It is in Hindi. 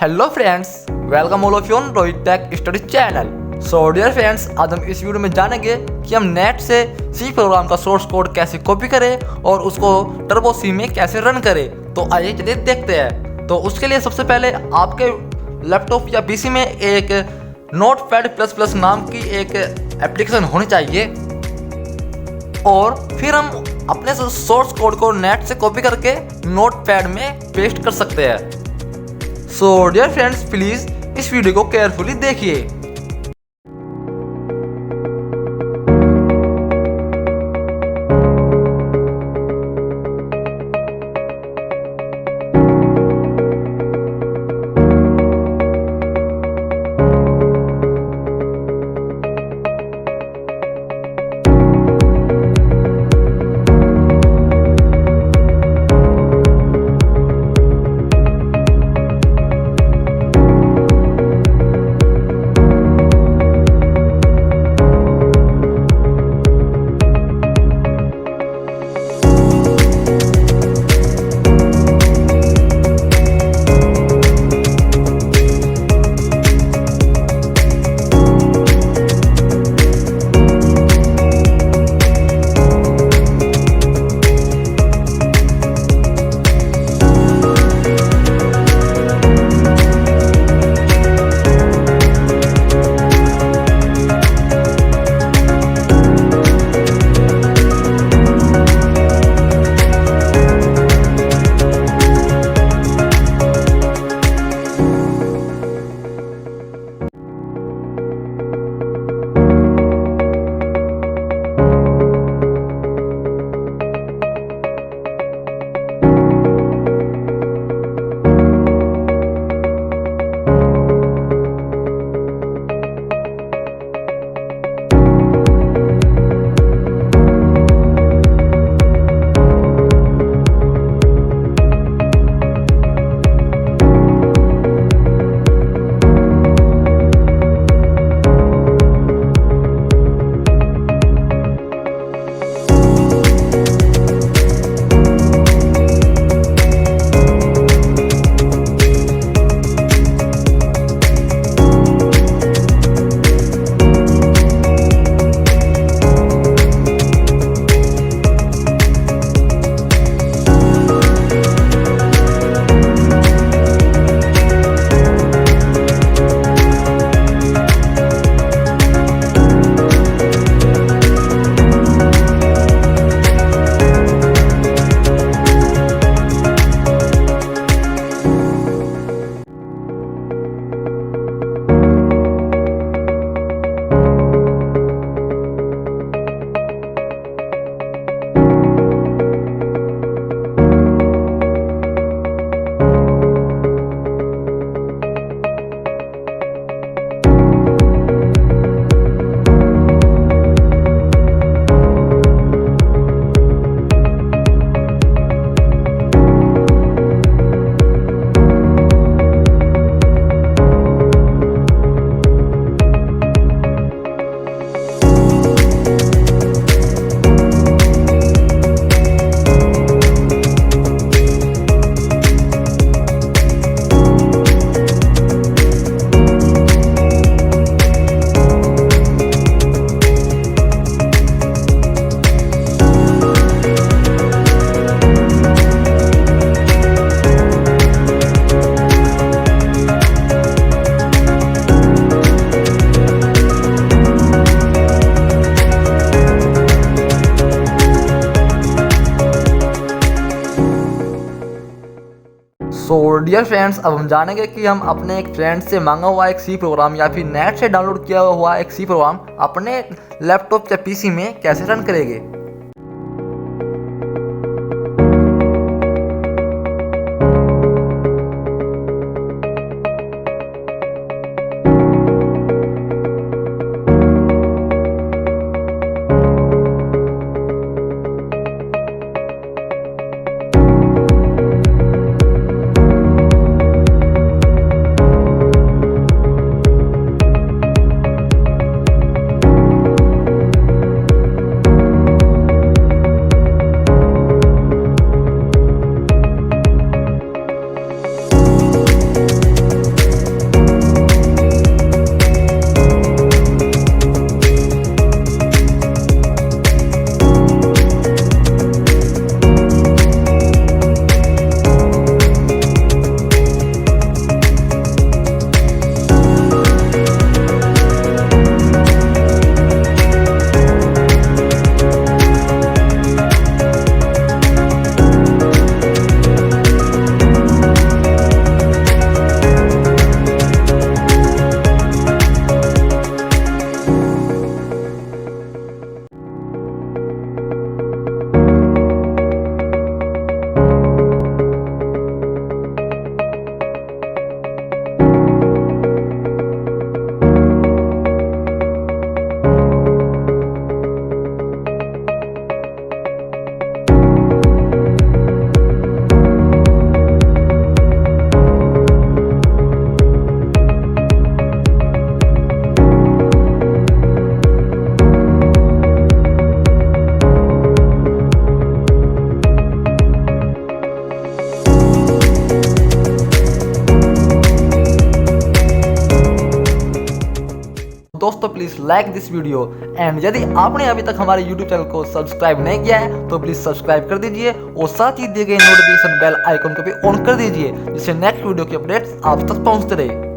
Hello friends, welcome all of you on Rohit tech study channel. So dear friends, आज हम इस वीडियो में जानेंगे कि हम नेट से सी प्रोग्राम का सोर्स कोड कैसे कॉपी करें और उसको टर्बो सी में कैसे रन करें। तो आइए चलिए देखते हैं। तो उसके लिए सबसे पहले आपके लैपटॉप या पीसी में एक नोटपैड++ नाम की एक एप्लीकेशन होनी चाहिए और फिर हम अपने सोर्स कोड को नेट से कॉपी करके नोटपैड में पेस्ट कर सकते हैं। सो डियर फ्रेंड्स, प्लीज इस वीडियो को केयरफुली देखिए। सो डियर फ्रेंड्स, अब हम जानेंगे कि हम अपने एक फ्रेंड से मांगा हुआ एक सी प्रोग्राम या फिर नेट से डाउनलोड किया हुआ एक सी प्रोग्राम अपने लैपटॉप या पीसी में कैसे रन करेंगे। दोस्तों please like this video and यदि आपने अभी तक हमारे यूट्यूब चैनल को सब्सक्राइब नहीं किया है तो प्लीज सब्सक्राइब कर दीजिए और साथ ही दिए गए नोटिफिकेशन बेल आइकन को भी ऑन कर दीजिए जिससे नेक्स्ट वीडियो की अपडेट्स आप तक पहुंचते रहे।